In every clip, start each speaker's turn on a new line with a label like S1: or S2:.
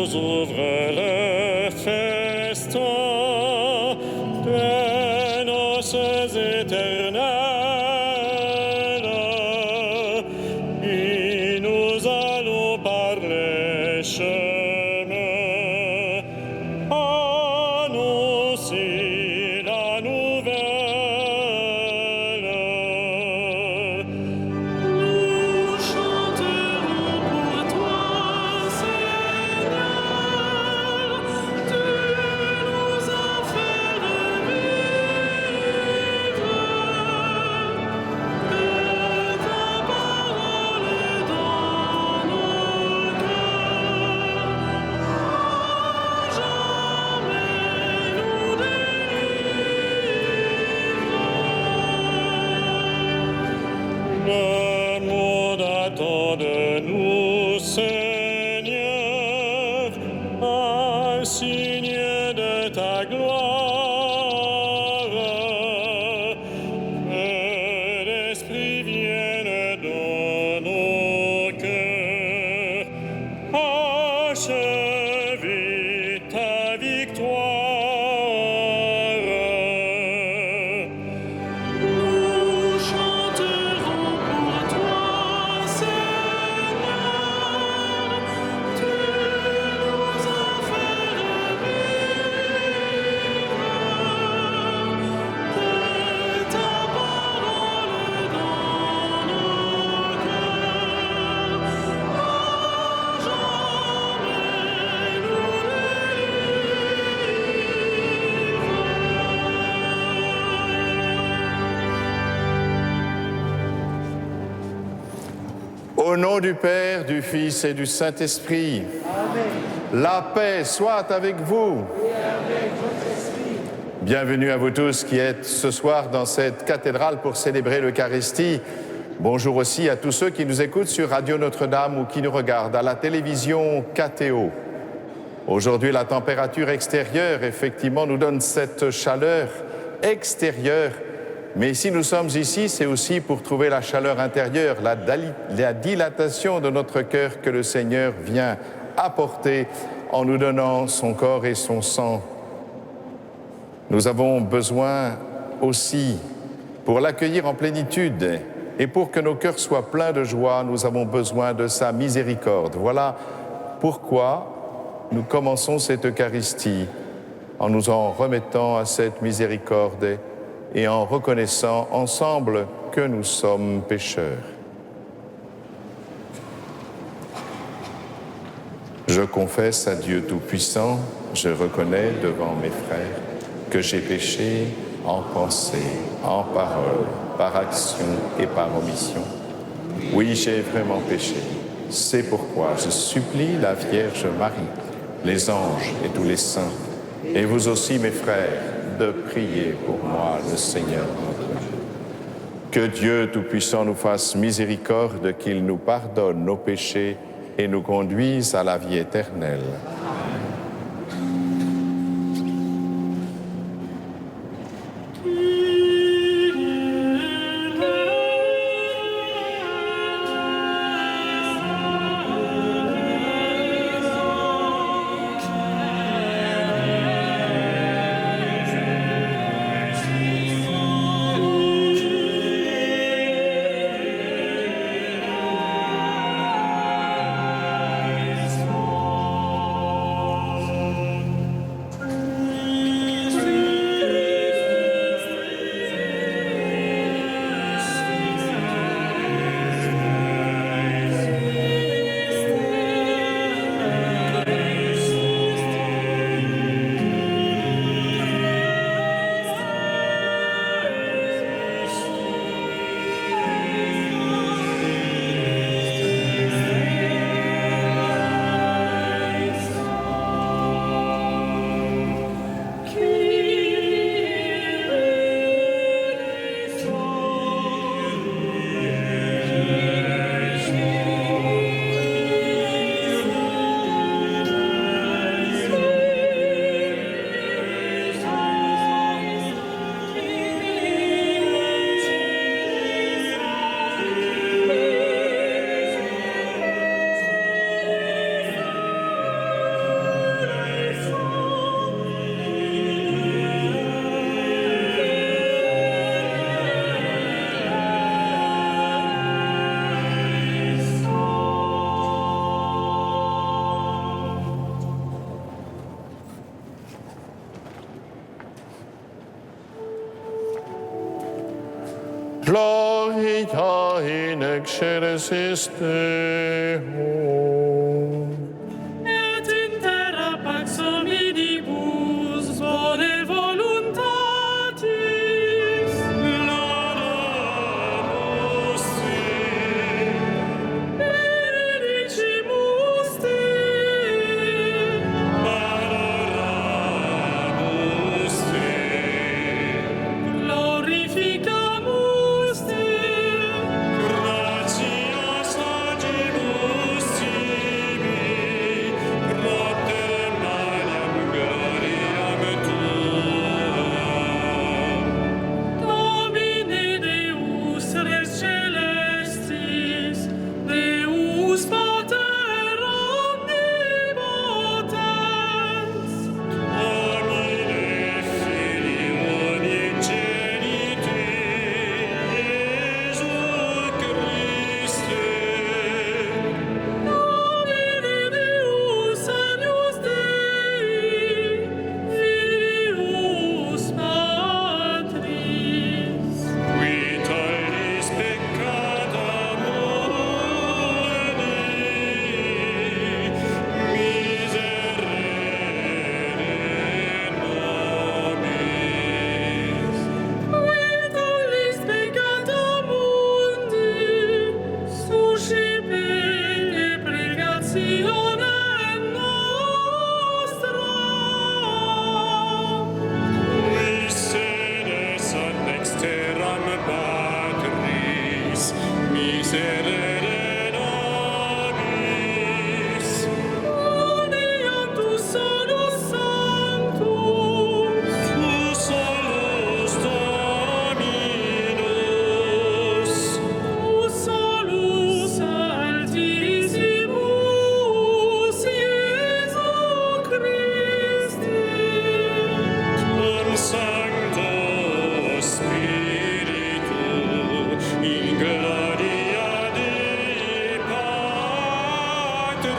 S1: nous ouvre le festin des noces éternelles, et nous allons par les chemins annoncer la nouvelle. Nous chanterons pour toi, Seigneur, tu nous as fait revivre, que ta parole est dans nos cœurs, à jamais nous délivre. Le monde attend de nous, Seigneur, un signe de ta gloire. Que l'Esprit vienne dans nos cœurs, achever ta victoire. Nous chanterons pour toi, Seigneur, tu nous as fait revivre, que ta parole est dans nos cœurs, à jamais nous
S2: Au nom du Père, du Fils et du Saint-Esprit, la paix soit avec vous. Bienvenue à vous tous qui êtes ce soir dans cette cathédrale pour célébrer l'Eucharistie. Bonjour aussi à tous ceux qui nous écoutent sur Radio Notre-Dame ou qui nous regardent à la télévision KTO. Aujourd'hui, la température extérieure, effectivement, nous donne cette chaleur extérieure. Mais si nous sommes ici, c'est aussi pour trouver la chaleur intérieure, la dilatation de notre cœur que le Seigneur vient apporter en nous donnant son corps et son sang. Nous avons besoin aussi, pour l'accueillir en plénitude et pour que nos cœurs soient pleins de joie, nous avons besoin de sa miséricorde. Voilà pourquoi nous commençons cette Eucharistie en nous en remettant à cette miséricorde et en reconnaissant ensemble que nous sommes pécheurs. Je confesse à Dieu Tout-Puissant, je reconnais devant mes frères que j'ai péché en pensée, en parole, par action et par omission. Oui, j'ai vraiment péché. C'est pourquoi je supplie la Vierge Marie, les anges et tous les saints, et vous aussi, mes frères, de prier pour moi, le Seigneur notre Dieu. Que Dieu Tout-Puissant nous fasse miséricorde, qu'il nous pardonne nos péchés et nous conduise à la vie éternelle. vita in excelsis Deo.
S3: Et in terra pax hominibus bone voluntatis.
S1: Laudamus Dei.
S3: Benedicimus te.
S1: Adoramus Dei.
S3: Glorificamus te.
S1: Gratias agibus tibi, propter Mariam gloriam tuam.
S3: Domine Deus Rex Celestis, Deus Pater omnipotens,
S1: Domine Filii unigenite, Iesu Christe,
S3: Domine Deus Agnus Dei, Filius Patris,
S1: qui tollis peccata mundi, miserere nobis.
S3: qui tollis peccata mundi, suscipe pregationem nostra.
S1: Qui sedes ad dexteram Patris, miserere nobis.
S3: Uniam tu solus sanctus,
S1: Tu solus Dominus,
S3: tu solus altissimus, Iesu Christe,
S1: cum Sancto Spiritu, in gloria Dei Patris.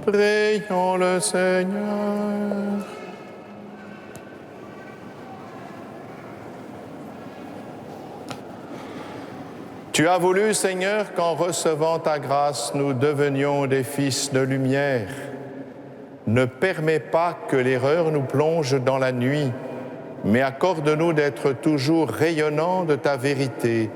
S2: Prions le Seigneur. Tu as voulu, Seigneur, qu'en recevant ta grâce, nous devenions des fils de lumière. Ne permets pas que l'erreur nous plonge dans la nuit, mais accorde-nous d'être toujours rayonnants de ta vérité.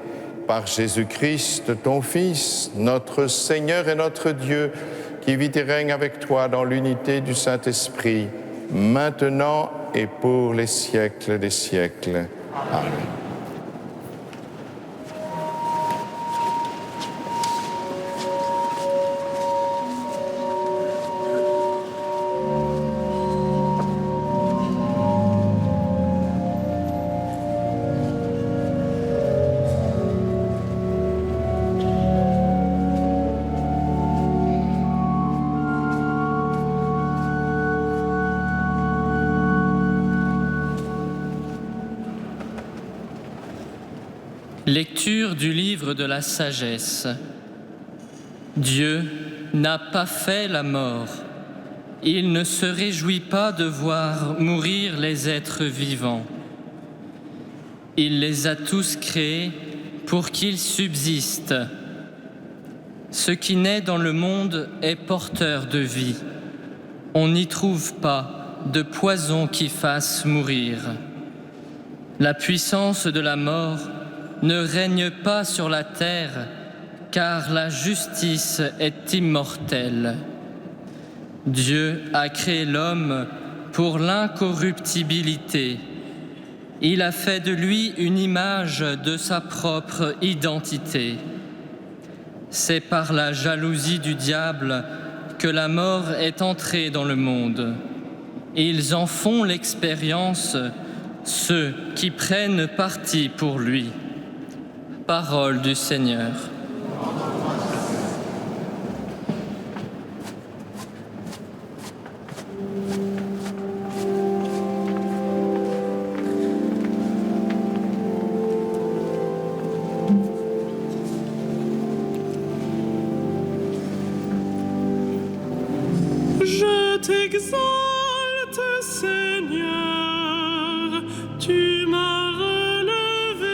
S2: Par Jésus-Christ, ton Fils, notre Seigneur et notre Dieu, qui vit et règne avec toi dans l'unité du Saint-Esprit, maintenant et pour les siècles des siècles. Amen.
S4: Lecture du livre de la sagesse. Dieu n'a pas fait la mort. Il ne se réjouit pas de voir mourir les êtres vivants. Il les a tous créés pour qu'ils subsistent. Ce qui naît dans le monde est porteur de vie. On n'y trouve pas de poison qui fasse mourir. La puissance de la mort ne règne pas sur la terre, car la justice est immortelle. Dieu a créé l'homme pour l'incorruptibilité. Il a fait de lui une image de sa propre identité. C'est par la jalousie du diable que la mort est entrée dans le monde. Ils en font l'expérience, ceux qui prennent parti pour lui. Parole du Seigneur.
S3: t'exalte, Seigneur, tu m'as relevé.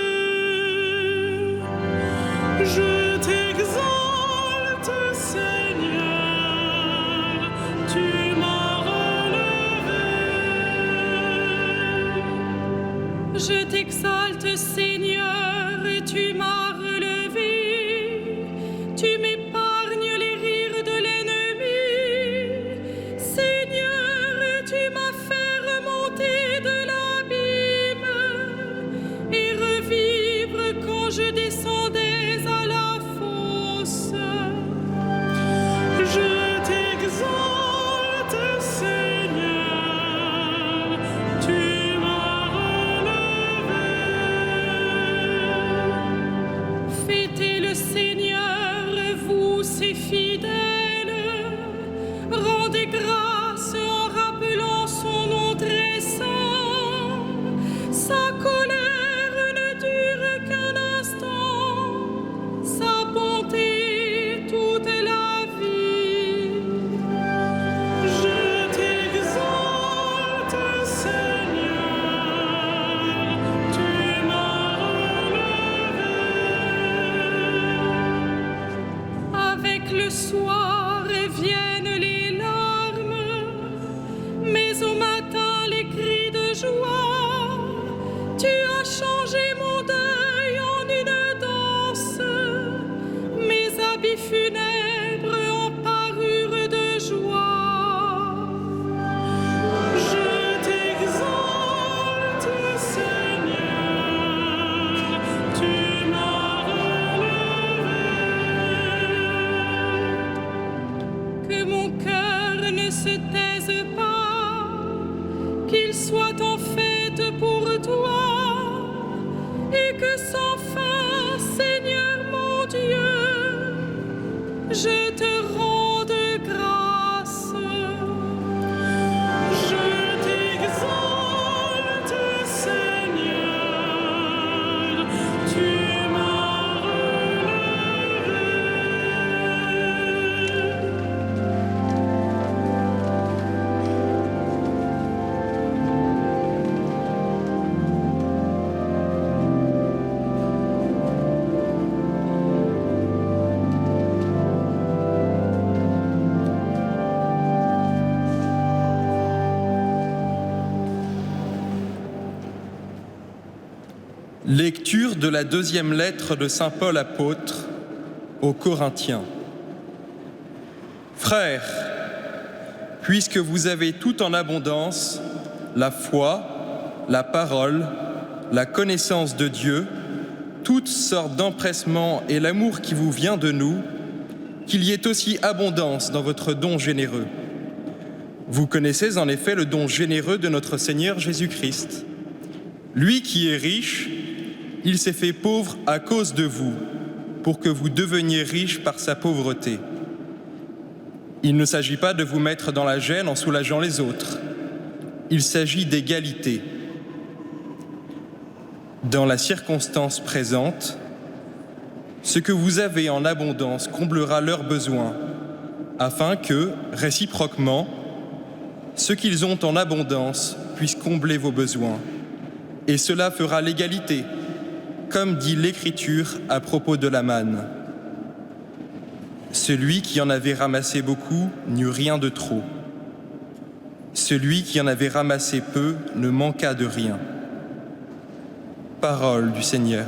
S3: Je t'exalte, Seigneur, tu m'as relevé.
S5: Je t'exalte, Seigneur, tu m'as relevé. Tu m'épargnes les rires de l'ennemi. Seigneur, tu m'as fait remonter de l'abîme et revivre quand je descendais à la fosse.
S3: Je t'exalte, Seigneur, tu m'as relevé.
S5: Fêtez le Seigneur, vous ses fidèles. Rendez grâce en rappelant son nom très saint. Sa colère ne dure qu'un instant, sa bonté toute la vie.
S3: Je t'exalte, Seigneur, tu m'as relevé.
S5: Avec le soir viennent les larmes, mais au matin les cris de joie. Tu as changé mon deuil en une danse, mes habits funèbres en parure de joie.
S3: Je t'exalte, Seigneur, tu m'as relevé.
S5: Que mon cœur ne se taise pas, qu'il soit en fête pour toi, et que sans fin, Seigneur mon Dieu, je te rende grâce.
S3: Je t'exalte, Seigneur, tu m'as relevé.
S6: Lecture de la deuxième lettre de saint Paul apôtre aux Corinthiens. Frères, puisque vous avez tout en abondance, la foi, la parole, la connaissance de Dieu, toutes sortes d'empressements et l'amour qui vous vient de nous, qu'il y ait aussi abondance dans votre don généreux. Vous connaissez en effet le don généreux de notre Seigneur Jésus-Christ. Lui qui est riche, il s'est fait pauvre à cause de vous, pour que vous deveniez riches par sa pauvreté. Il ne s'agit pas de vous mettre dans la gêne en soulageant les autres. Il s'agit d'égalité. Dans la circonstance présente, ce que vous avez en abondance comblera leurs besoins, afin que, réciproquement, ce qu'ils ont en abondance puisse combler vos besoins. Et cela fera l'égalité, comme dit l'Écriture à propos de la manne. Celui qui en avait ramassé beaucoup n'eut rien de trop. Celui qui en avait ramassé peu ne manqua de rien. Parole du Seigneur.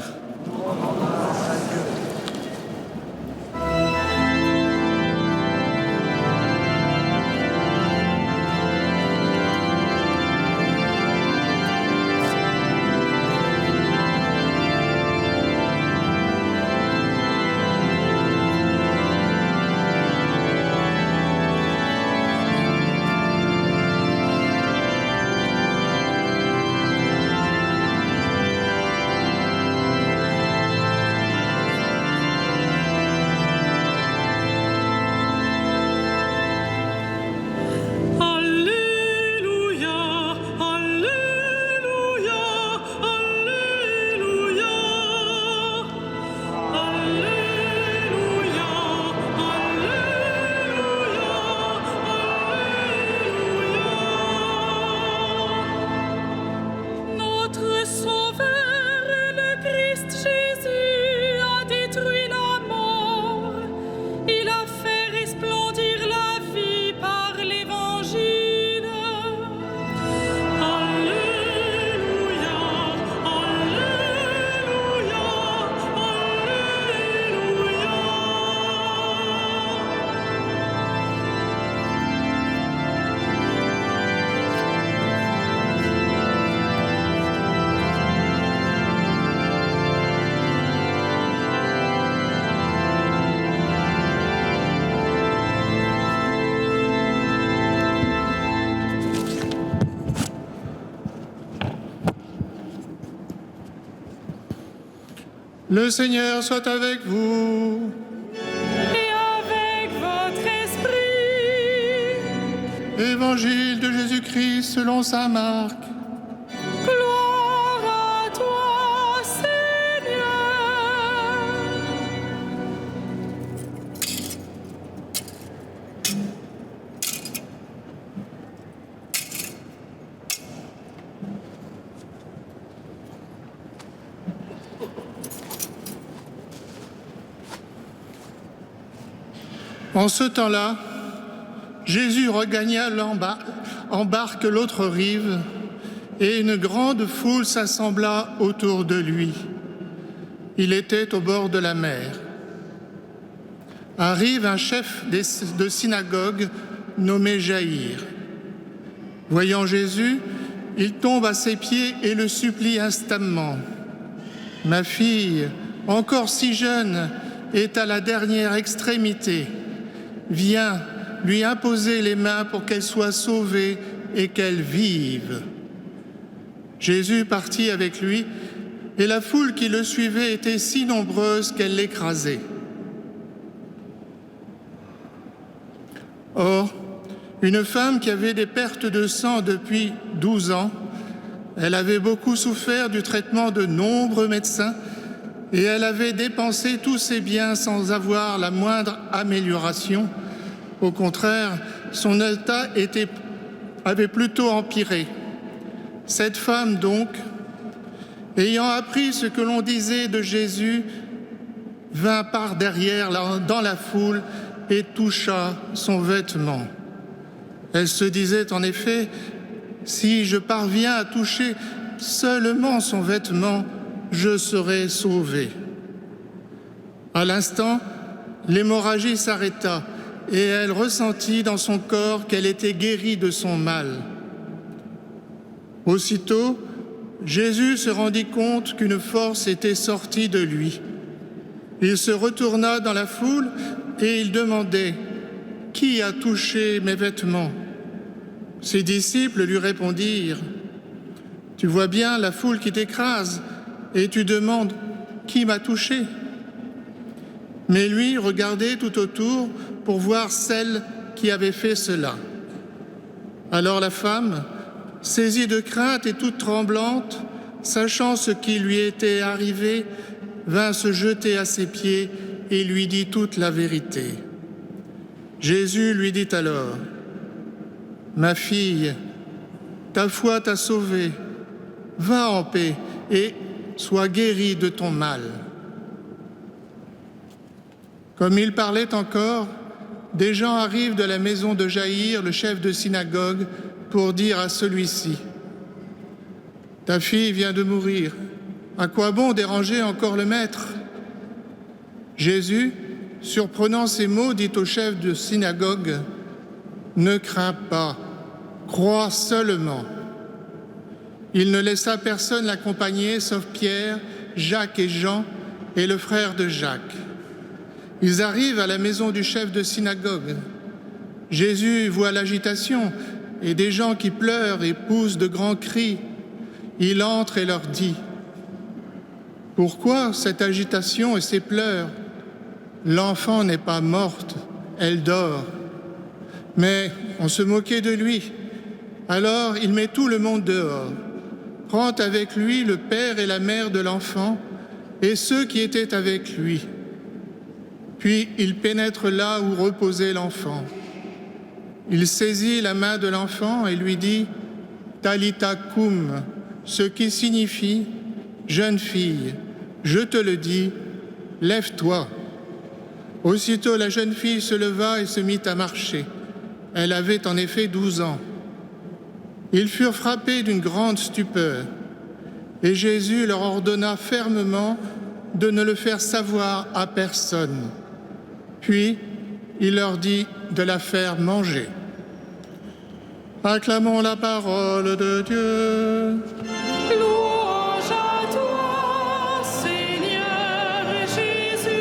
S7: Le Seigneur soit avec vous.
S5: Et avec votre esprit.
S7: Évangile de Jésus-Christ selon saint Marc.
S5: Gloire à toi, Seigneur.
S7: En ce temps-là, Jésus regagna en barque l'autre rive, et une grande foule s'assembla autour de lui. Il était au bord de la mer. Arrive un chef de synagogue nommé Jaïr. Voyant Jésus, il tombe à ses pieds et le supplie instamment. « Ma fille, encore si jeune, est à la dernière extrémité. Viens lui imposer les mains pour qu'elle soit sauvée et qu'elle vive. » Jésus partit avec lui, et la foule qui le suivait était si nombreuse qu'elle l'écrasait. Or, une femme qui avait des pertes de sang depuis 12 ans, elle avait beaucoup souffert du traitement de nombreux médecins et elle avait dépensé tous ses biens sans avoir la moindre amélioration. Au contraire, son état avait plutôt empiré. Cette femme donc, ayant appris ce que l'on disait de Jésus, vint par derrière dans la foule et toucha son vêtement. Elle se disait en effet, « Si je parviens à toucher seulement son vêtement, je serai sauvée. » À l'instant, l'hémorragie s'arrêta et elle ressentit dans son corps qu'elle était guérie de son mal. Aussitôt, Jésus se rendit compte qu'une force était sortie de lui. Il se retourna dans la foule et il demandait « Qui a touché mes vêtements ?» Ses disciples lui répondirent « Tu vois bien la foule qui t'écrase et tu demandes « Qui m'a touché ?» Mais lui regardait tout autour pour voir celle qui avait fait cela. Alors la femme, saisie de crainte et toute tremblante, sachant ce qui lui était arrivé, vint se jeter à ses pieds et lui dit toute la vérité. Jésus lui dit alors, « Ma fille, ta foi t'a sauvée, va en paix et sois guérie de ton mal. » Comme il parlait encore, des gens arrivent de la maison de Jaïr, le chef de synagogue, pour dire à celui-ci « Ta fille vient de mourir, à quoi bon déranger encore le maître ?» Jésus, surprenant ces mots, dit au chef de synagogue « Ne crains pas, crois seulement. » Il ne laissa personne l'accompagner, sauf Pierre, Jacques et Jean, et le frère de Jacques. Ils arrivent à la maison du chef de synagogue. Jésus voit l'agitation et des gens qui pleurent et poussent de grands cris. Il entre et leur dit « Pourquoi cette agitation et ces pleurs ? L'enfant n'est pas morte, elle dort. » Mais on se moquait de lui. Alors il met tout le monde dehors, prend avec lui le père et la mère de l'enfant et ceux qui étaient avec lui. Puis il pénètre là où reposait l'enfant. Il saisit la main de l'enfant et lui dit « Talitha koum », ce qui signifie « Jeune fille, je te le dis, lève-toi ». Aussitôt la jeune fille se leva et se mit à marcher. Elle avait en effet 12 ans. Ils furent frappés d'une grande stupeur et Jésus leur ordonna fermement de ne le faire savoir à personne. Puis, il leur dit de la faire manger. Acclamons la parole de Dieu.
S5: Louange à toi, Seigneur Jésus.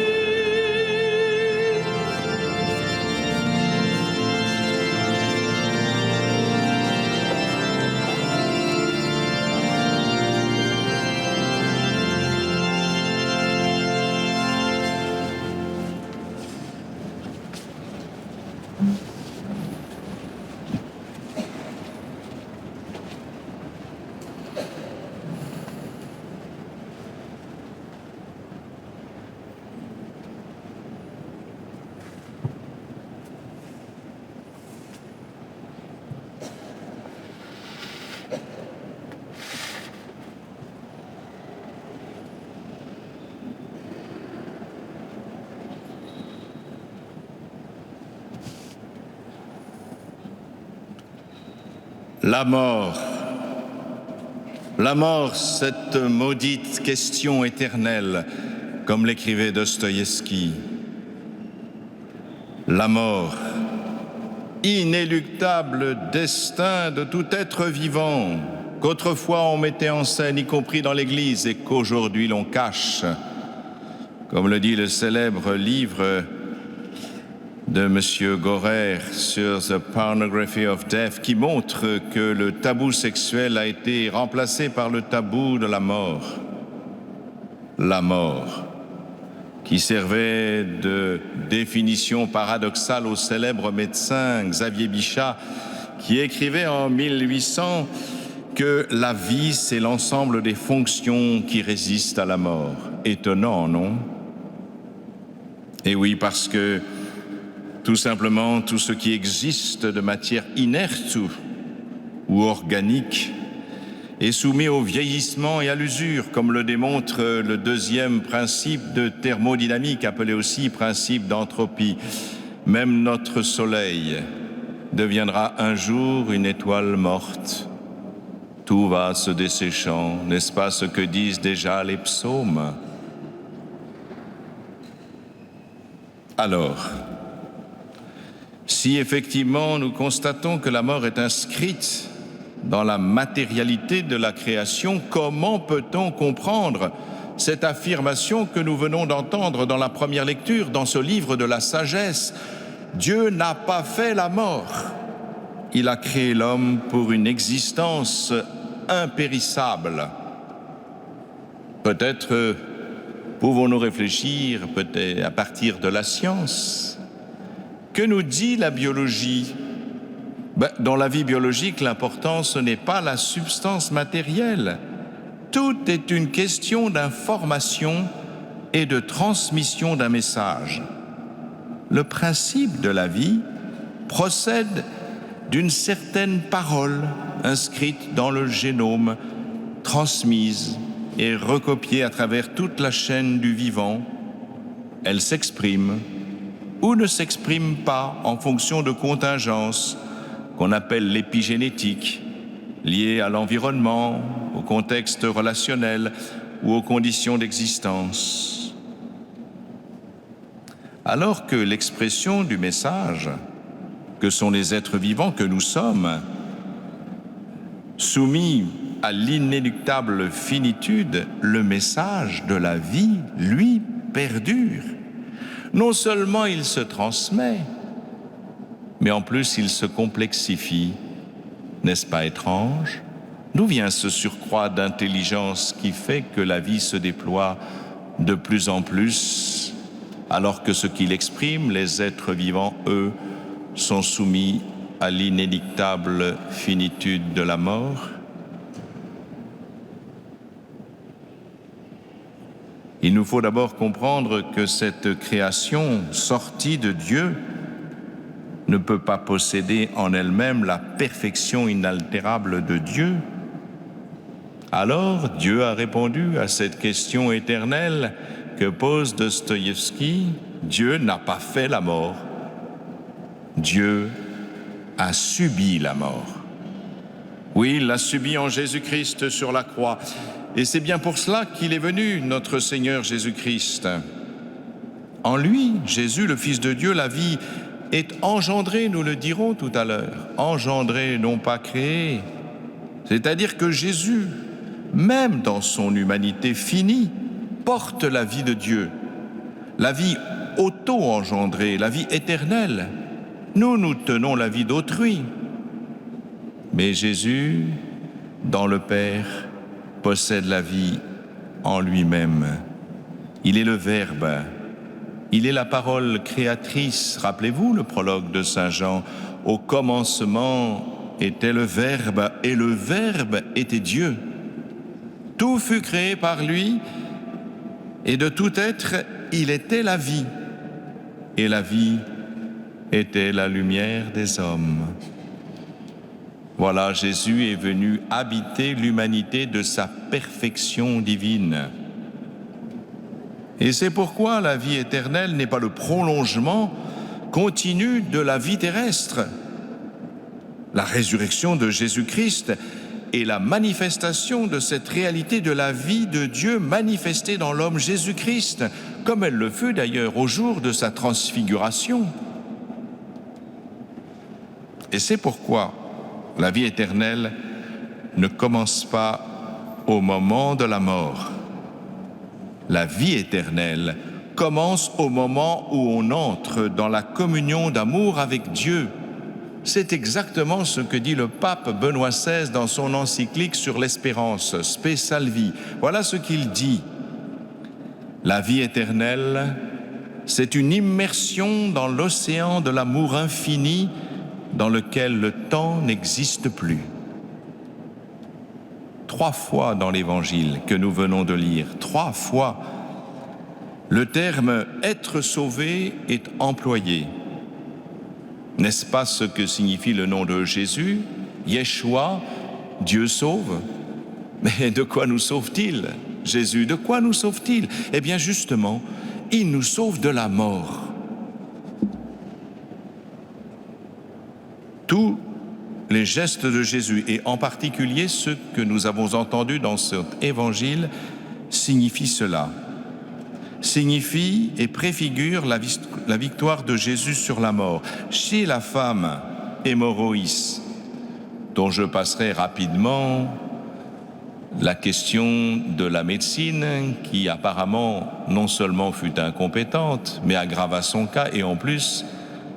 S2: La mort. La mort, cette maudite question éternelle, comme l'écrivait Dostoïevski. La mort, inéluctable destin de tout être vivant, qu'autrefois on mettait en scène, y compris dans l'Église, et qu'aujourd'hui l'on cache. Comme le dit le célèbre livre de M. Gorer sur The Pornography of Death, qui montre que le tabou sexuel a été remplacé par le tabou de la mort. La mort, qui servait de définition paradoxale au célèbre médecin Xavier Bichat, qui écrivait en 1800 que la vie, c'est l'ensemble des fonctions qui résistent à la mort. Étonnant, non? Et oui, parce que tout simplement, tout ce qui existe de matière inerte ou organique est soumis au vieillissement et à l'usure, comme le démontre le deuxième principe de thermodynamique, appelé aussi principe d'entropie. Même notre Soleil deviendra un jour une étoile morte. Tout va se desséchant, n'est-ce pas ce que disent déjà les psaumes? Alors, si effectivement nous constatons que la mort est inscrite dans la matérialité de la création, comment peut-on comprendre cette affirmation que nous venons d'entendre dans la première lecture, dans ce livre de la sagesse? Dieu n'a pas fait la mort. Il a créé l'homme pour une existence impérissable. Peut-être pouvons-nous réfléchir peut-être à partir de la science. Que nous dit la biologie? Dans la vie biologique, l'important, ce n'est pas la substance matérielle. Tout est une question d'information et de transmission d'un message. Le principe de la vie procède d'une certaine parole inscrite dans le génome, transmise et recopiée à travers toute la chaîne du vivant. Elle s'exprime ou ne s'exprime pas en fonction de contingences qu'on appelle l'épigénétique, liées à l'environnement, au contexte relationnel ou aux conditions d'existence. Alors que l'expression du message, que sont les êtres vivants que nous sommes, soumis à l'inéluctable finitude, le message de la vie, lui, perdure. Non seulement il se transmet, mais en plus il se complexifie. N'est-ce pas étrange? D'où vient ce surcroît d'intelligence qui fait que la vie se déploie de plus en plus, alors que ce qu'il exprime, les êtres vivants, eux, sont soumis à l'inéluctable finitude de la mort? Il nous faut d'abord comprendre que cette création sortie de Dieu ne peut pas posséder en elle-même la perfection inaltérable de Dieu. Alors Dieu a répondu à cette question éternelle que pose Dostoïevski. Dieu n'a pas fait la mort. Dieu a subi la mort. Oui, il l'a subi en Jésus-Christ sur la croix. Et c'est bien pour cela qu'il est venu, notre Seigneur Jésus-Christ. En lui, Jésus, le Fils de Dieu, la vie est engendrée, nous le dirons tout à l'heure. Engendrée, non pas créée. C'est-à-dire que Jésus, même dans son humanité finie, porte la vie de Dieu. La vie auto-engendrée, la vie éternelle. Nous, nous tenons la vie d'autrui. Mais Jésus, dans le Père, possède la vie en lui-même. Il est le Verbe. Il est la parole créatrice. Rappelez-vous le prologue de Saint Jean. Au commencement était le Verbe, et le Verbe était Dieu. Tout fut créé par lui, et de tout être, il était la vie. Et la vie était la lumière des hommes. Voilà, Jésus est venu habiter l'humanité de sa perfection divine. Et c'est pourquoi la vie éternelle n'est pas le prolongement continu de la vie terrestre. La résurrection de Jésus-Christ est la manifestation de cette réalité de la vie de Dieu manifestée dans l'homme Jésus-Christ, comme elle le fut d'ailleurs au jour de sa transfiguration. Et c'est pourquoi la vie éternelle ne commence pas au moment de la mort. La vie éternelle commence au moment où on entre dans la communion d'amour avec Dieu. C'est exactement ce que dit le pape Benoît XVI dans son encyclique sur l'espérance, Spe Salvi. Voilà ce qu'il dit. La vie éternelle, c'est une immersion dans l'océan de l'amour infini dans lequel le temps n'existe plus. 3 fois dans l'Évangile que nous venons de lire, 3 fois, le terme « être sauvé » est employé. N'est-ce pas ce que signifie le nom de Jésus, Yeshua, Dieu sauve? Mais de quoi nous sauve-t-il, Jésus? De quoi nous sauve-t-il? Eh bien justement, il nous sauve de la mort. Tous les gestes de Jésus, et en particulier ceux que nous avons entendus dans cet évangile, signifient cela. Signifient et préfigurent la victoire de Jésus sur la mort. Chez la femme hémorroïs, dont je passerai rapidement la question de la médecine, qui apparemment non seulement fut incompétente, mais aggrava son cas et en plus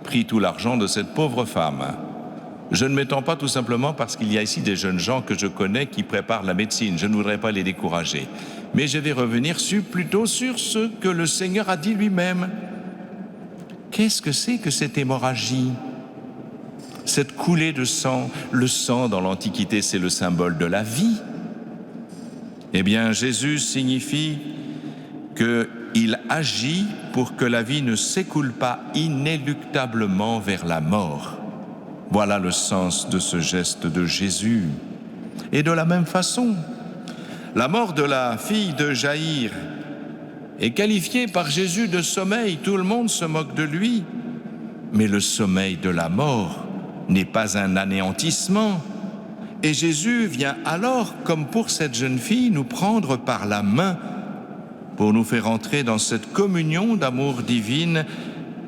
S2: prit tout l'argent de cette pauvre femme. Je ne m'étends pas tout simplement parce qu'il y a ici des jeunes gens que je connais qui préparent la médecine. Je ne voudrais pas les décourager. Mais je vais revenir plutôt sur ce que le Seigneur a dit lui-même. Qu'est-ce que c'est que cette hémorragie? Cette coulée de sang? Le sang, dans l'Antiquité, c'est le symbole de la vie. Eh bien, Jésus signifie qu'il agit pour que la vie ne s'écoule pas inéluctablement vers la mort. Voilà le sens de ce geste de Jésus. Et de la même façon, la mort de la fille de Jaïr est qualifiée par Jésus de sommeil. Tout le monde se moque de lui. Mais le sommeil de la mort n'est pas un anéantissement. Et Jésus vient alors, comme pour cette jeune fille, nous prendre par la main pour nous faire entrer dans cette communion d'amour divine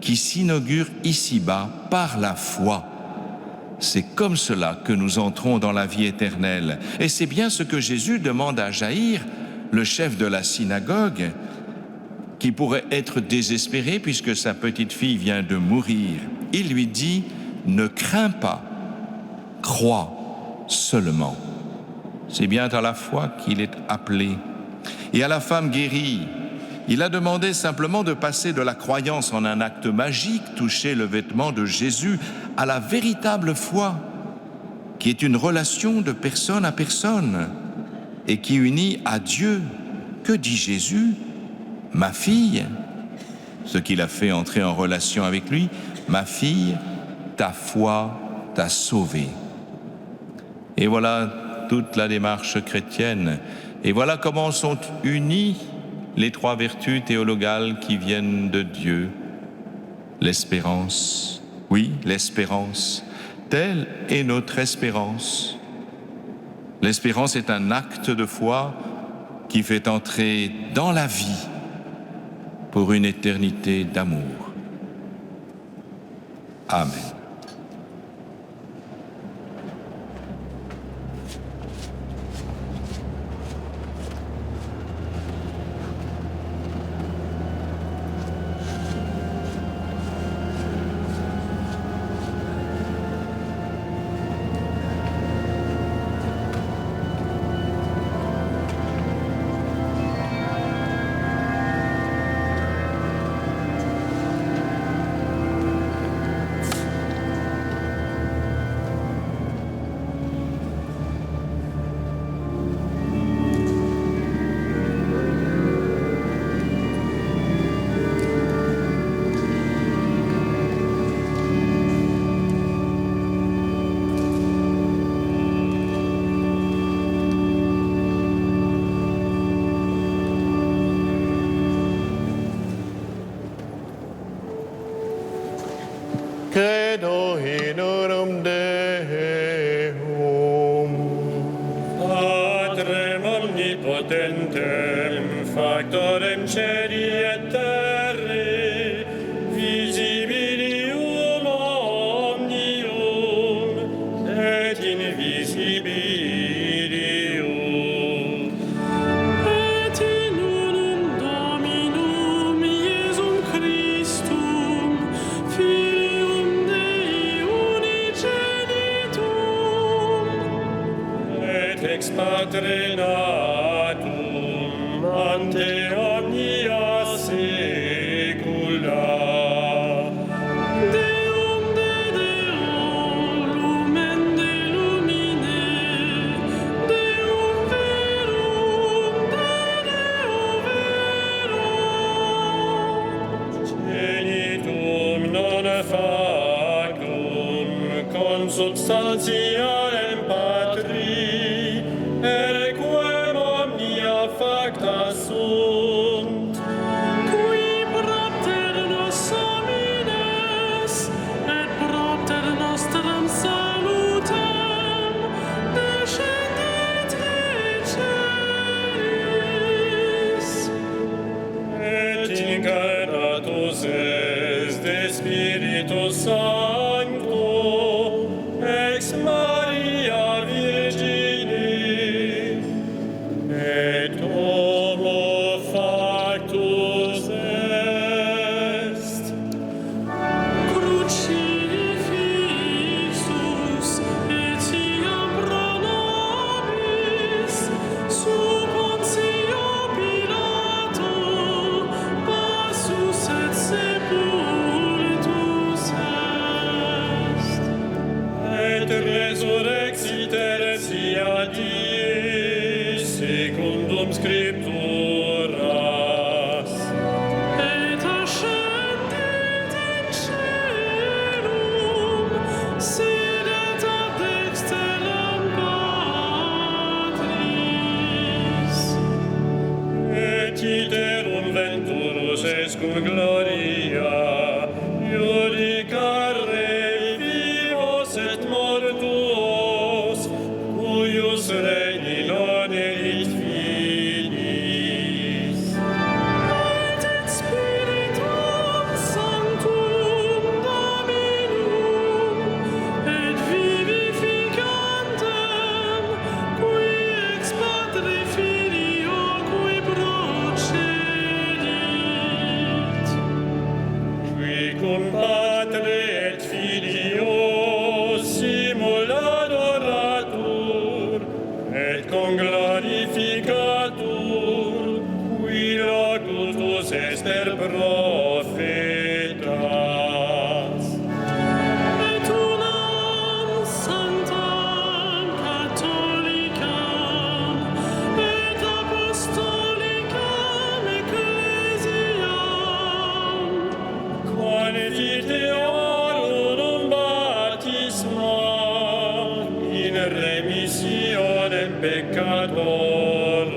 S2: qui s'inaugure ici-bas par la foi. C'est comme cela que nous entrons dans la vie éternelle. Et c'est bien ce que Jésus demande à Jaïr, le chef de la synagogue, qui pourrait être désespéré puisque sa petite fille vient de mourir. Il lui dit « Ne crains pas, crois seulement ». C'est bien à la foi qu'il est appelé. Et à la femme guérie, il a demandé simplement de passer de la croyance en un acte magique, toucher le vêtement de Jésus, à la véritable foi, qui est une relation de personne à personne et qui unit à Dieu. Que dit Jésus? Ma fille, ce qu'il a fait entrer en relation avec lui, ma fille, ta foi t'a sauvée. Et voilà toute la démarche chrétienne. Et voilà comment sont unies les 3 vertus théologales qui viennent de Dieu. L'espérance, oui, l'espérance, telle est notre espérance. L'espérance est un acte de foi qui fait entrer dans la vie pour une éternité d'amour. Amen.
S1: factorem celi et terrae, visibilium omnium, et invisibilium.
S3: Et in unum Dominum Iesum Christum, Filium Dei unigenitum,
S1: Et ex Patre natum ante omnia saecula.
S3: Deum de Deo, lumen de lumine, Deum verum de Deo verum.
S1: Genitum non factum consubstantialem Patri, erquem omnia facta sunt.
S3: Qui propter nos homines, et propter nostram salutem, descendit de celis.
S1: Et incarnatus est de Spiritus Sancto, ex Maria Virgine, et homo factus est.
S3: Crucifixus etiam pro nobis, sub Pontio Pilato, passus et sepultus est.
S1: Et resurrexit tertia die, secundum scripturas.
S3: Et ascendit in caelum, sedet ad dexteram Patris.
S1: Et iterum venturus est cum gloria, judicare vivos et mortuos, cuius regni non erit finis.
S3: Et in Spiritum Sanctum Dominum, et vivificantem, qui ex Patre Filio, qui procedit.
S1: Qui cum Patre et Filio simul adoratur, et conglorificatur, qui locutus est per prophetas.
S3: Et unam sanctam catholicam et apostolicam ecclesiam,
S1: Confiteorum baptisma in remissionem peccatorum.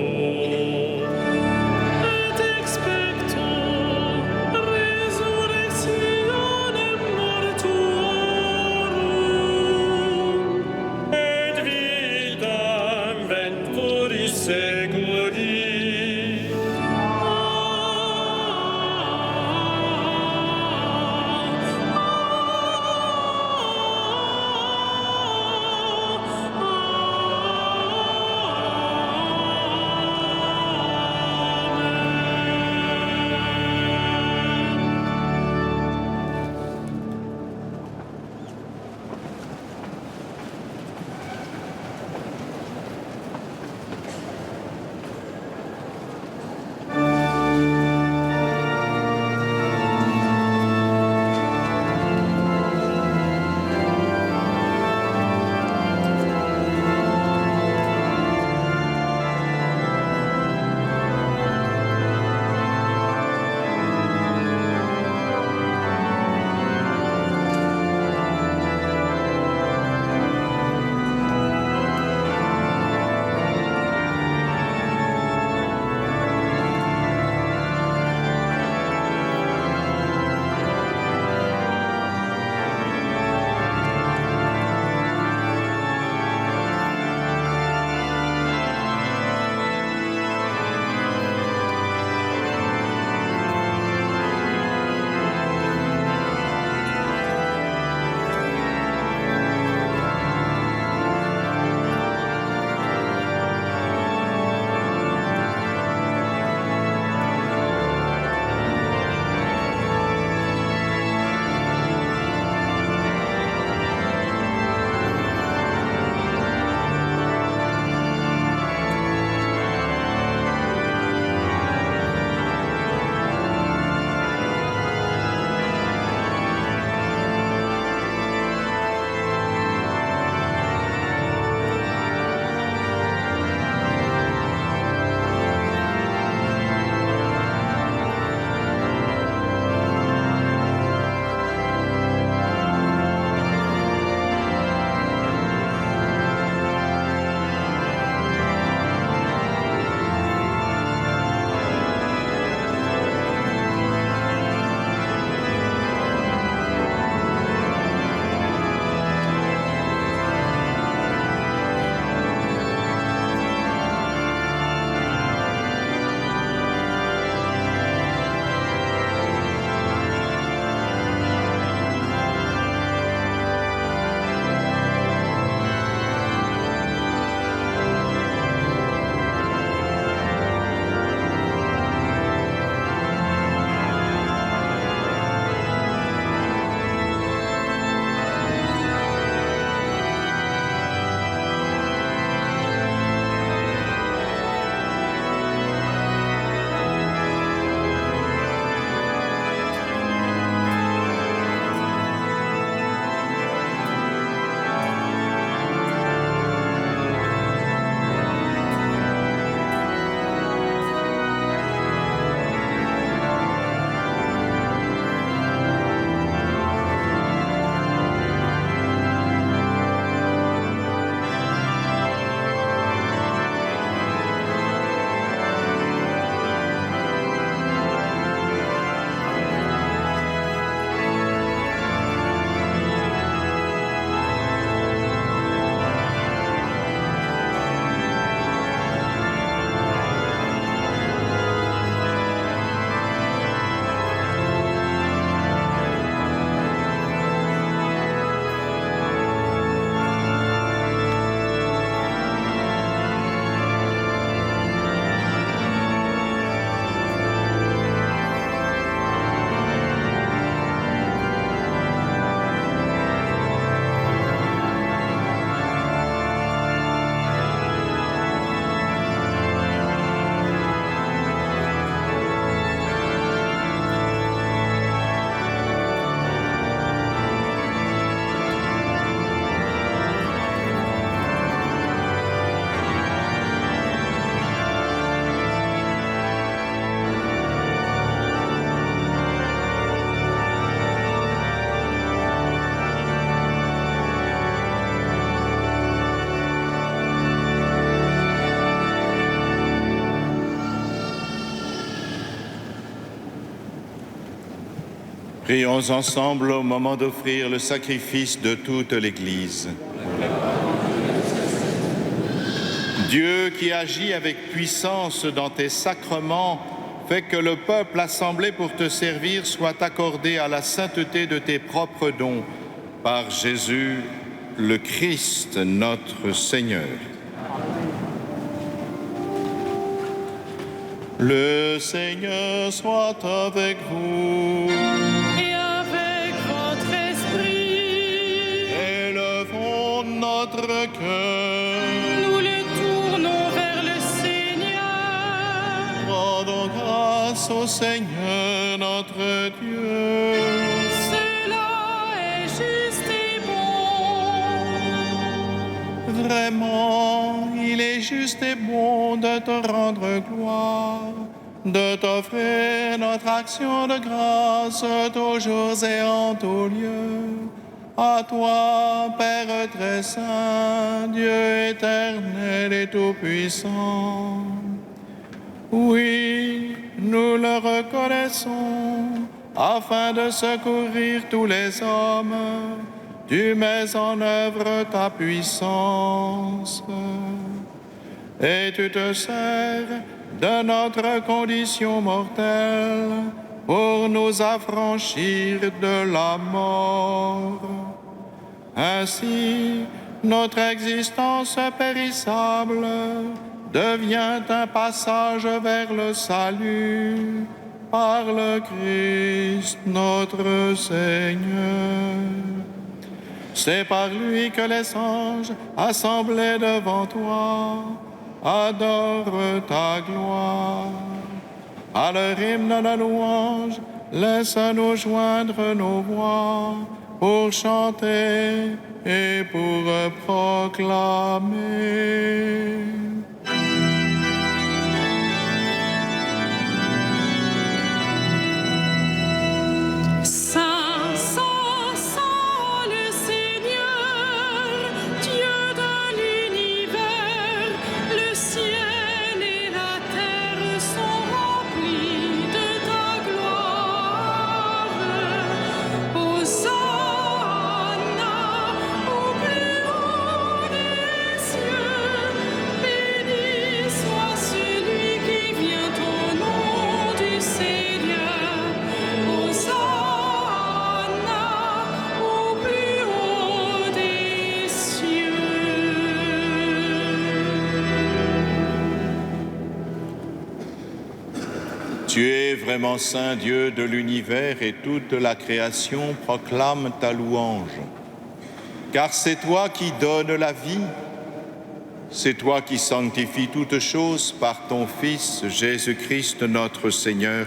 S3: et expecto resurrectionem mortuorum,
S1: Et vitam venturis seculi.
S8: Prions ensemble au moment d'offrir le sacrifice de toute l'Église. Dieu qui agit avec puissance dans tes sacrements, fais que le peuple assemblé pour te servir soit accordé à la sainteté de tes propres dons, par Jésus le Christ, notre Seigneur. Le Seigneur soit avec vous.
S5: Et avec votre esprit,
S8: Élevons notre cœur.
S5: nous le tournons vers le Seigneur.
S8: Rendons grâce au Seigneur notre Dieu.
S5: Cela est juste et bon.
S8: Vraiment, il est juste et bon de te rendre gloire, de t'offrir notre action de grâce toujours et en tout lieu. À toi, Père très saint, Dieu éternel et tout-puissant. Oui, nous le reconnaissons, afin de secourir tous les hommes, tu mets en œuvre ta puissance. Et tu te sers de notre condition mortelle pour nous affranchir de la mort. Ainsi, notre existence périssable devient un passage vers le salut par le Christ notre Seigneur. C'est par lui que les anges assemblés devant toi adorent ta gloire. À leur hymne de louange, laisse-nous joindre nos voix pour chanter et pour proclamer.
S5: Saint, saint, saint, le Seigneur, Dieu de l'univers, le ciel et la terre sont remplis de ta gloire. Hosanna au plus haut des cieux, béni soit celui qui vient au nom du Seigneur. Hosanna au plus haut des cieux.
S8: Tu es vraiment saint Dieu de l'univers et toute la création proclame ta louange. Car c'est toi qui donnes la vie, c'est toi qui sanctifies toutes choses par ton Fils Jésus-Christ notre Seigneur,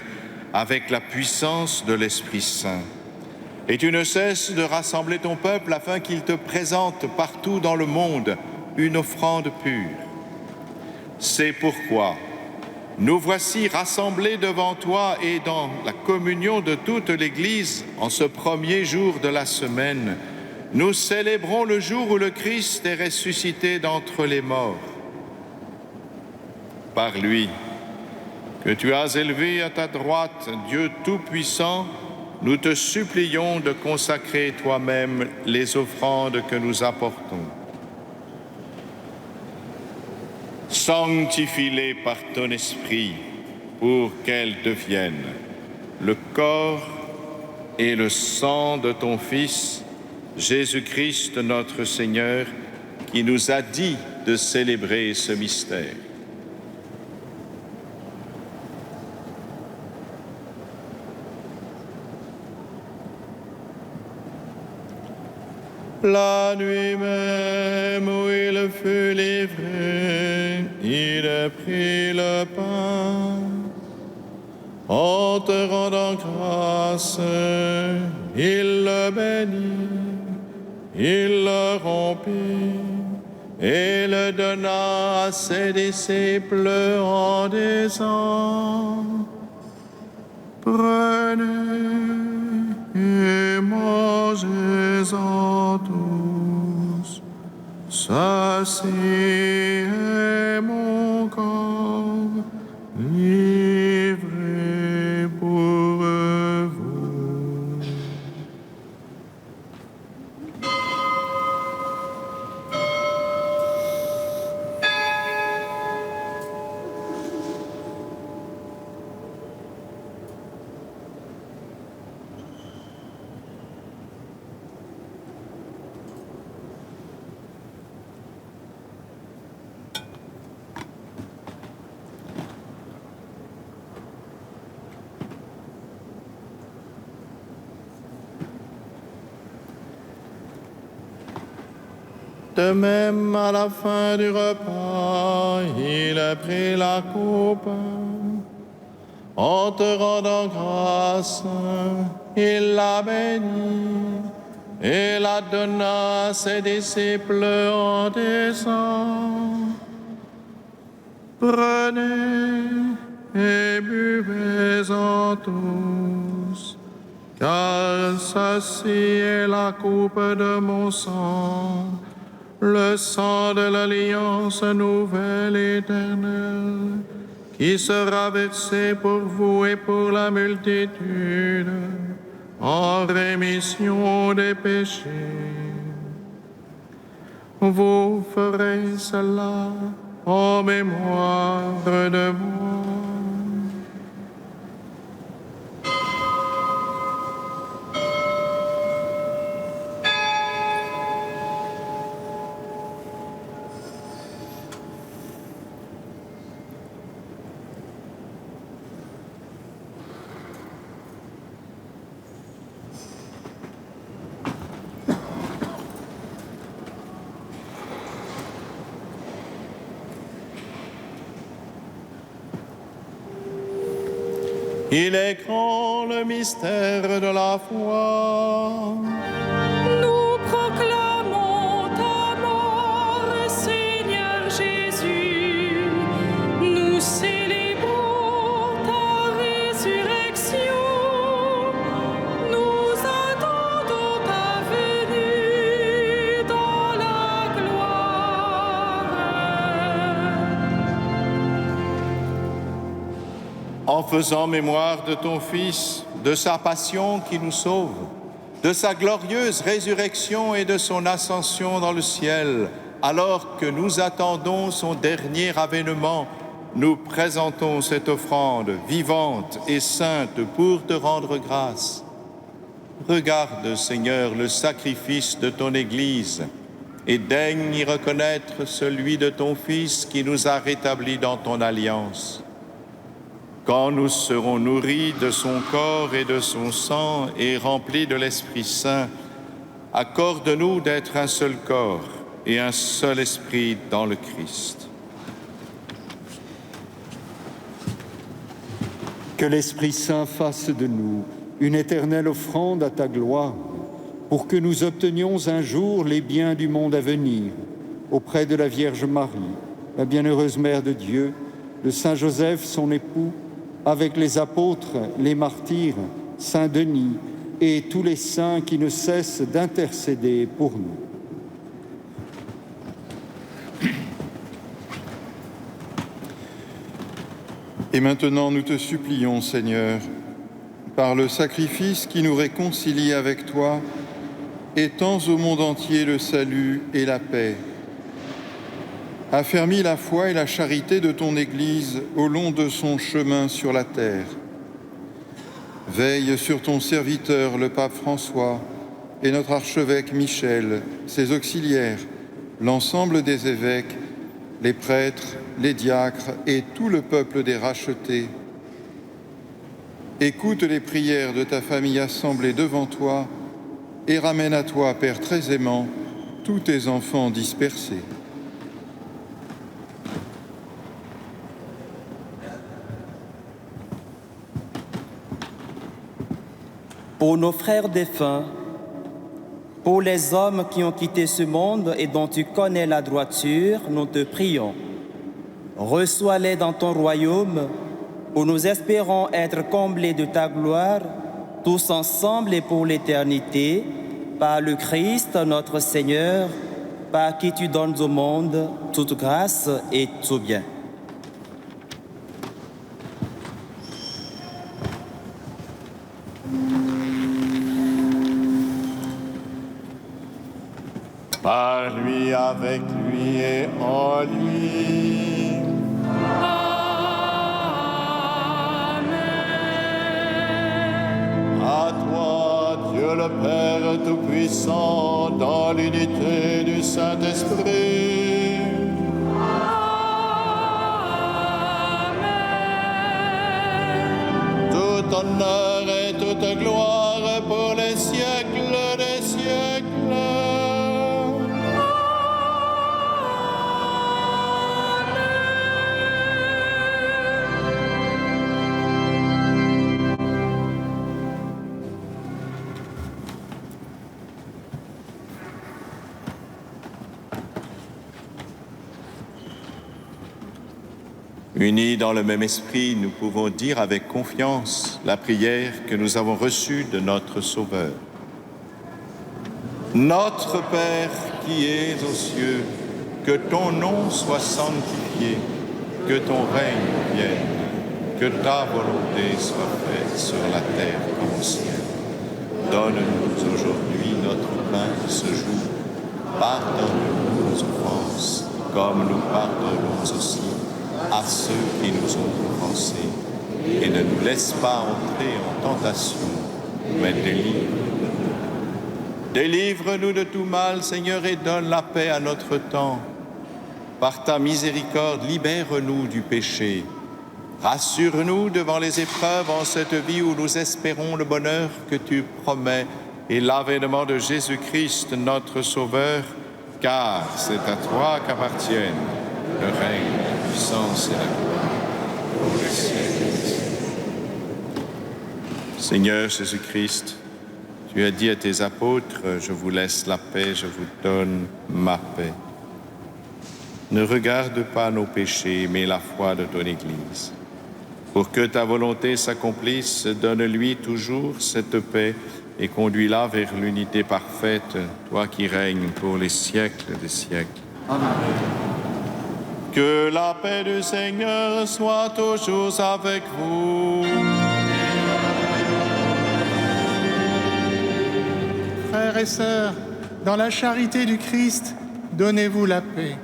S8: avec la puissance de l'Esprit Saint. Et tu ne cesses de rassembler ton peuple afin qu'il te présente partout dans le monde une offrande pure. C'est pourquoi nous voici rassemblés devant toi et dans la communion de toute l'Église en ce premier jour de la semaine. Nous célébrons le jour où le Christ est ressuscité d'entre les morts. Par lui, que tu as élevé à ta droite, Dieu Tout-Puissant, nous te supplions de consacrer toi-même les offrandes que nous apportons. Sanctifie-les par ton esprit pour qu'elles deviennent le corps et le sang de ton Fils, Jésus-Christ notre Seigneur, qui nous a dit de célébrer ce mystère. La nuit même où il fut livré, il a pris le pain. En te rendant grâce, il le bénit, il le rompit et le donna à ses disciples en disant: Prenez et mangez-en tous. Ceci est mon corps livré pour vous. De même, à la fin du repas, il a pris la coupe. En te rendant grâce, il la bénit et la donna à ses disciples en disant: Prenez et buvez-en tous, car ceci est la coupe de mon sang, le sang de l'alliance nouvelle et éternelle, qui sera versé pour vous et pour la multitude en rémission des péchés. Vous ferez cela en mémoire de moi. Il est grand le mystère de la foi.
S5: Nous proclamons ta mort, Seigneur Jésus. Nous célébrons ta résurrection. Nous attendons ta venue dans la gloire.
S8: En faisant mémoire de ton Fils, de sa passion qui nous sauve, de sa glorieuse résurrection et de son ascension dans le ciel, alors que nous attendons son dernier avènement, nous présentons cette offrande vivante et sainte pour te rendre grâce. Regarde, Seigneur, le sacrifice de ton Église et daigne y reconnaître celui de ton Fils qui nous a rétablis dans ton alliance. Quand nous serons nourris de son corps et de son sang et remplis de l'Esprit Saint, accorde-nous d'être un seul corps et un seul esprit dans le Christ.
S9: Que l'Esprit Saint fasse de nous une éternelle offrande à ta gloire, pour que nous obtenions un jour les biens du monde à venir, auprès de la Vierge Marie, la bienheureuse Mère de Dieu, de Saint Joseph, son époux, avec les apôtres, les martyrs, Saint Denis et tous les saints qui ne cessent d'intercéder pour nous.
S10: Et maintenant, nous te supplions, Seigneur, par le sacrifice qui nous réconcilie avec toi, étends au monde entier le salut et la paix. Affermis la foi et la charité de ton Église au long de son chemin sur la terre. Veille sur ton serviteur, le pape François, et notre archevêque Michel, ses auxiliaires, l'ensemble des évêques, les prêtres, les diacres et tout le peuple des rachetés. Écoute les prières de ta famille assemblée devant toi et ramène à toi, Père très aimant, tous tes enfants dispersés.
S11: Pour nos frères défunts, pour les hommes qui ont quitté ce monde et dont tu connais la droiture, nous te prions. Reçois-les dans ton royaume, où nous espérons être comblés de ta gloire, tous ensemble et pour l'éternité, par le Christ notre Seigneur, par qui tu donnes au monde toute grâce et tout bien.
S8: Par lui, avec lui et en lui.
S5: Amen.
S8: À toi, Dieu le Père Tout-Puissant, dans l'unité du Saint-Esprit.
S5: Amen.
S8: Tout honneur et toute gloire pour les siècles des siècles. Unis dans le même esprit, nous pouvons dire avec confiance la prière que nous avons reçue de notre Sauveur. Notre Père qui es aux cieux, que ton nom soit sanctifié, que ton règne vienne, que ta volonté soit faite sur la terre comme au ciel. Donne-nous aujourd'hui notre pain de ce jour. Pardonne-nous nos offenses, comme nous pardonnons aussi à ceux qui nous ont offensés. Et ne nous laisse pas entrer en tentation, mais délivre-nous. Délivre-nous de tout mal, Seigneur, et donne la paix à notre temps. Par ta miséricorde, libère-nous du péché. Rassure-nous devant les épreuves en cette vie où nous espérons le bonheur que tu promets et l'avènement de Jésus-Christ, notre Sauveur, car c'est à toi qu'appartiennent le règne, la puissance et la gloire pour les siècles. Seigneur Jésus-Christ, tu as dit à tes apôtres, je vous laisse la paix, je vous donne ma paix. Ne regarde pas nos péchés, mais la foi de ton Église. Pour que ta volonté s'accomplisse, donne-lui toujours cette paix et conduis-la vers l'unité parfaite, toi qui règnes pour les siècles des siècles.
S9: Amen.
S8: Que la paix du Seigneur soit toujours avec vous.
S7: Frères et sœurs, dans la charité du Christ, donnez-vous la paix.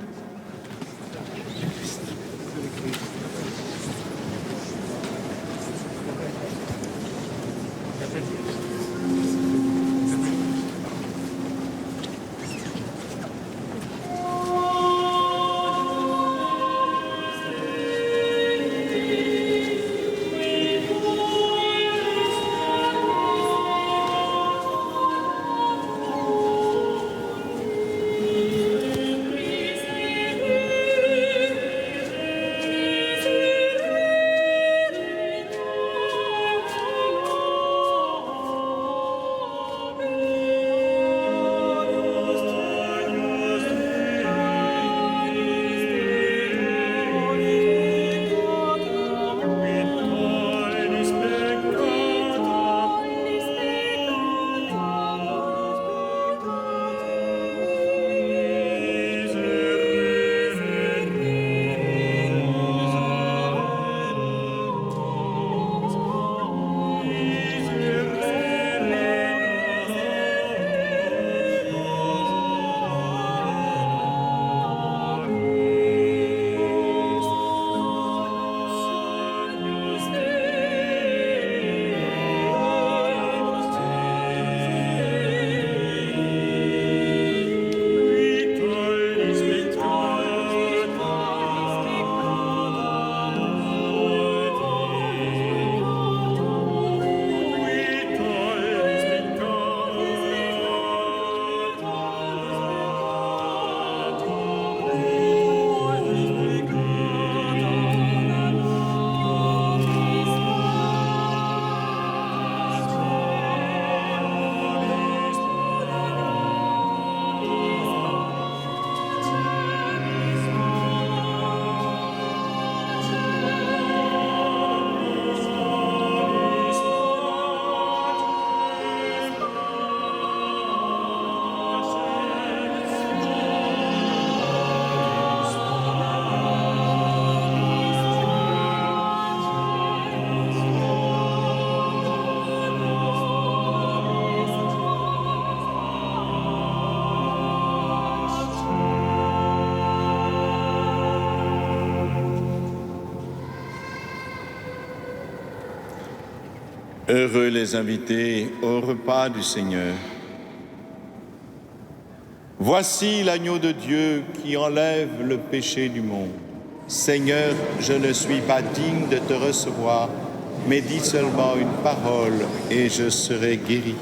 S8: Heureux les invités au repas du Seigneur. Voici l'agneau de Dieu qui enlève le péché du monde. Seigneur, je ne suis pas digne de te recevoir, mais dis seulement une parole et je serai guéri.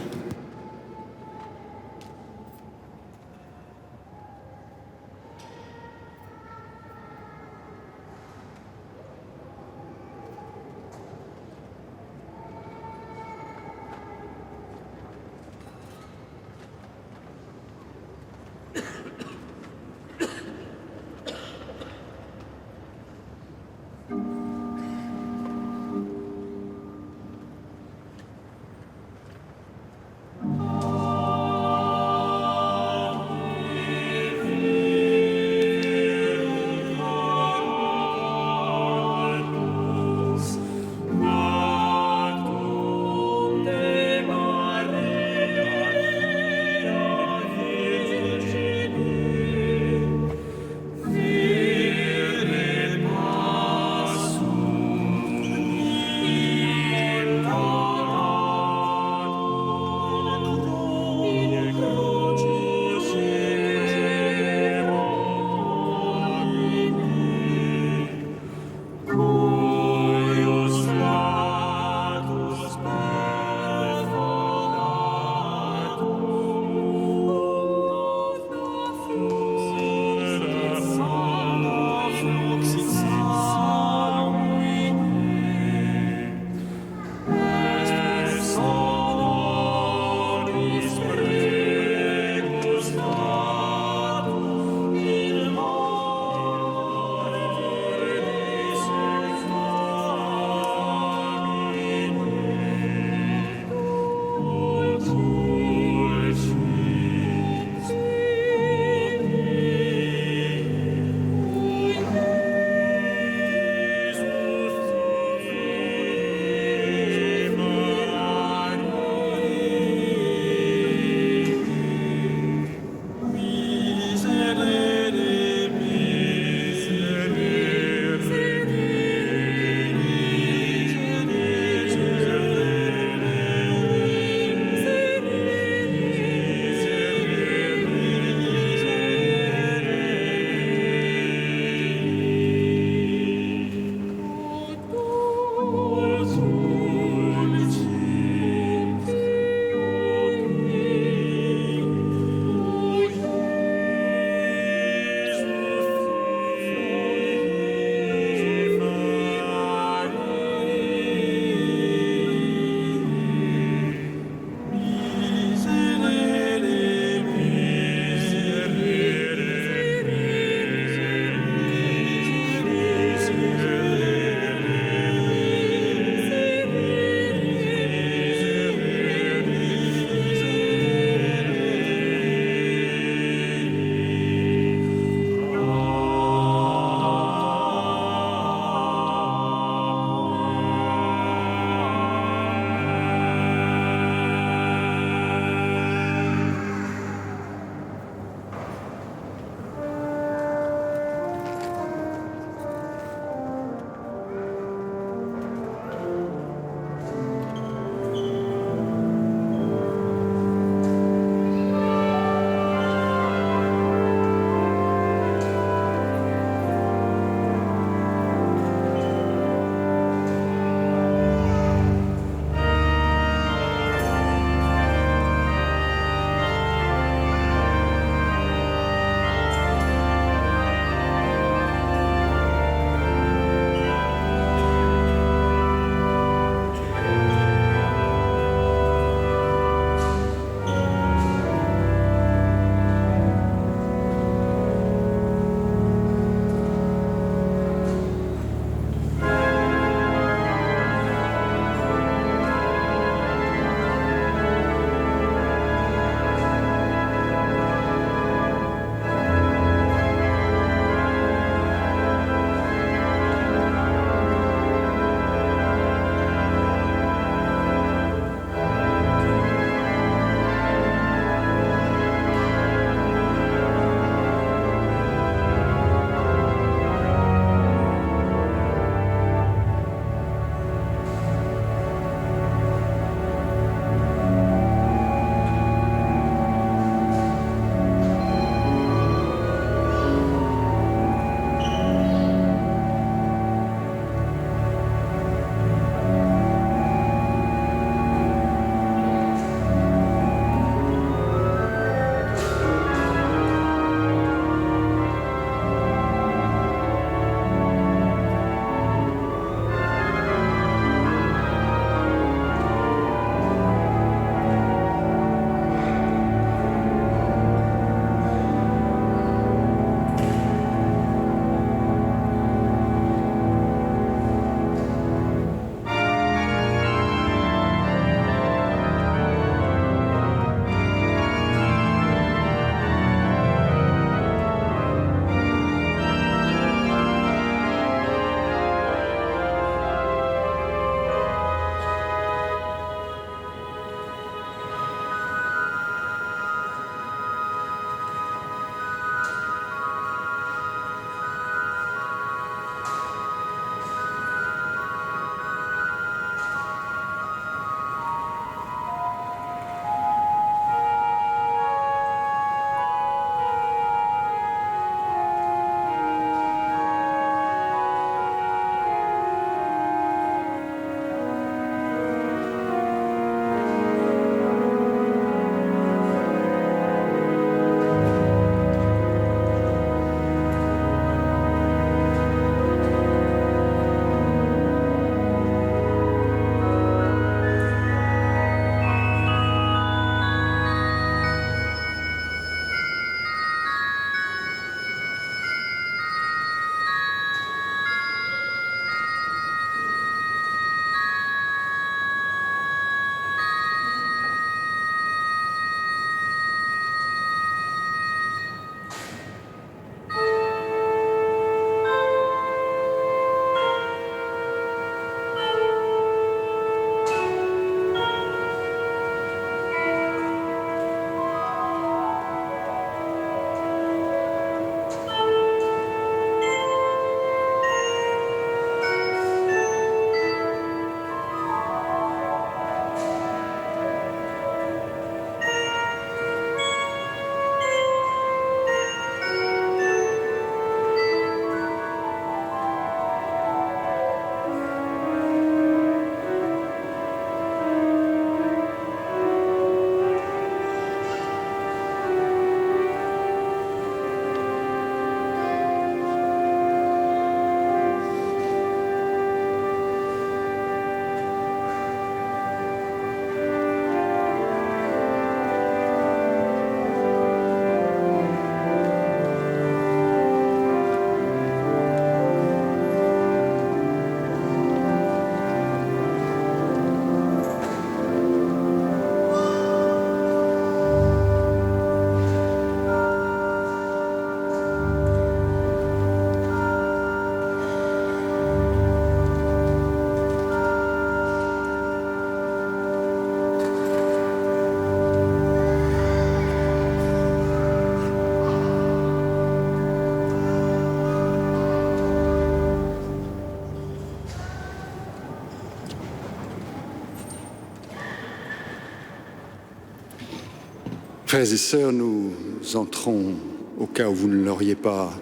S9: Frères et sœurs, nous entrons, au cas où vous ne l'auriez pas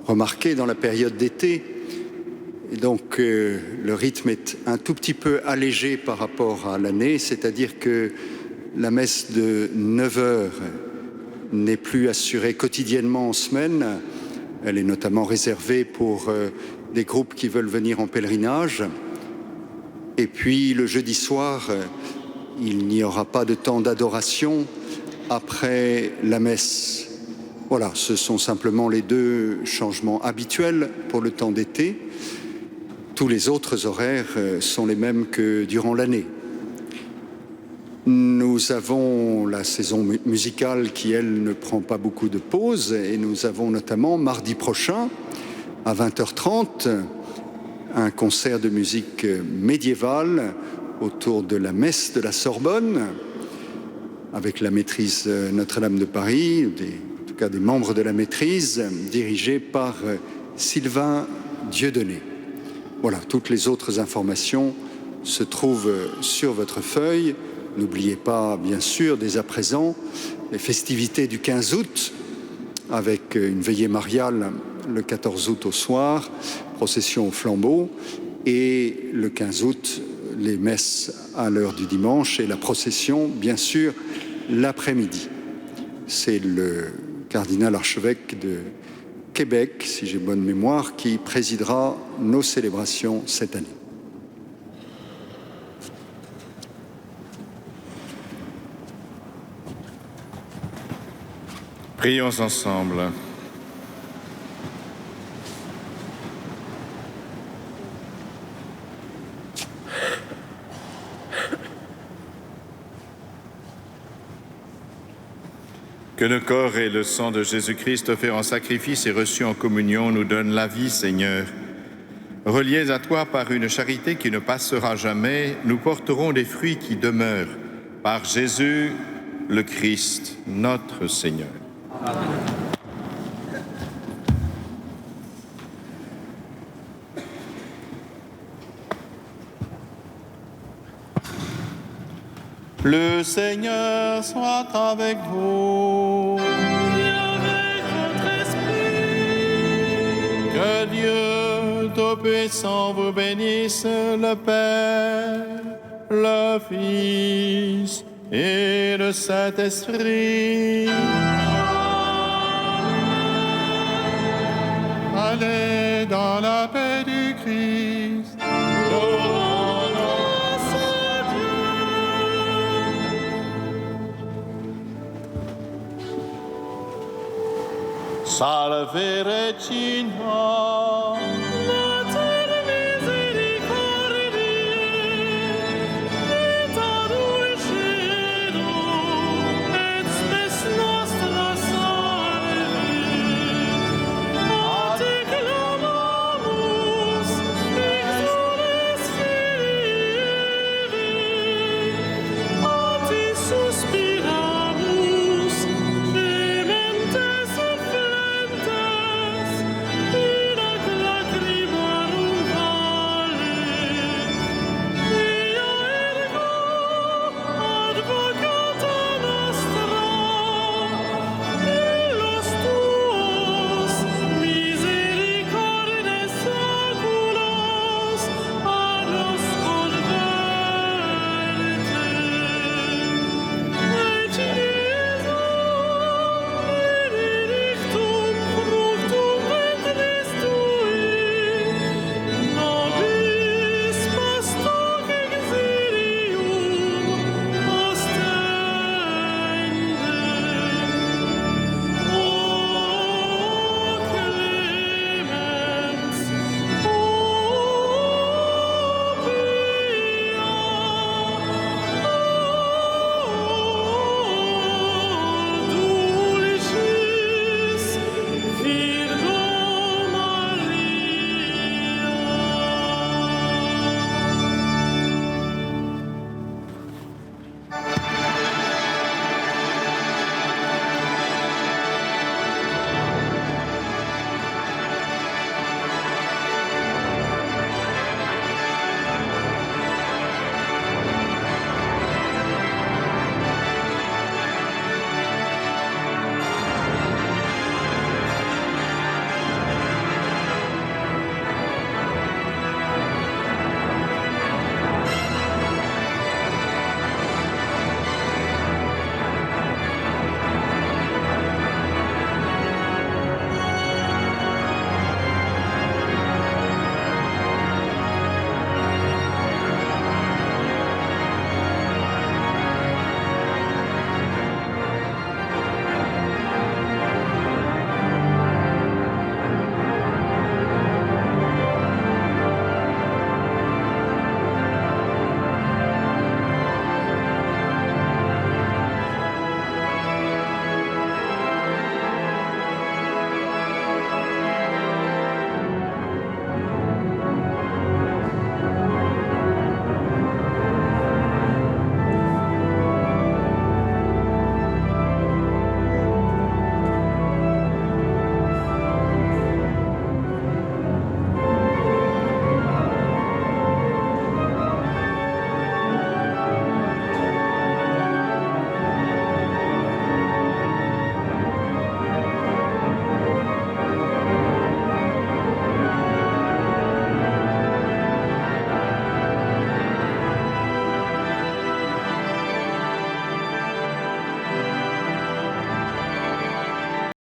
S9: remarqué, dans la période d'été. Et donc, le rythme est un tout petit peu allégé par rapport à l'année, c'est-à-dire que la messe de 9 heures n'est plus assurée quotidiennement en semaine. Elle est notamment réservée pour des groupes qui veulent venir en pèlerinage. Et puis, le jeudi soir, il n'y aura pas de temps d'adoration après la messe. Voilà, ce sont simplement les deux changements habituels pour le temps d'été. Tous les autres horaires sont les mêmes que durant l'année. Nous avons la saison musicale qui, elle, ne prend pas beaucoup de pauses, et nous avons notamment mardi prochain, à 20h30, un concert de musique médiévale autour de la messe de la Sorbonne, avec la maîtrise Notre-Dame de Paris, en tout cas des membres de la maîtrise, dirigée par Sylvain Dieudonné. Voilà, toutes les autres informations se trouvent sur votre feuille. N'oubliez pas, bien sûr, dès à présent, les festivités du 15 août, avec une veillée mariale le 14 août au soir, procession au flambeau, et le 15 août, les messes à l'heure du dimanche et la procession, bien sûr, l'après-midi. C'est le cardinal archevêque de Québec, si j'ai bonne mémoire, qui présidera nos célébrations cette année.
S8: Prions ensemble. Que le corps et le sang de Jésus-Christ offerts en sacrifice et reçus en communion nous donnent la vie, Seigneur. Reliés à toi par une charité qui ne passera jamais, nous porterons des fruits qui demeurent. Par Jésus, le Christ, notre Seigneur. Amen. Le Seigneur soit avec vous.
S3: Et avec votre esprit.
S8: Que Dieu Tout-Puissant vous bénisse, le Père, le Fils et le Saint-Esprit.
S7: Allez dans la paix du Christ.
S8: Salve Regina.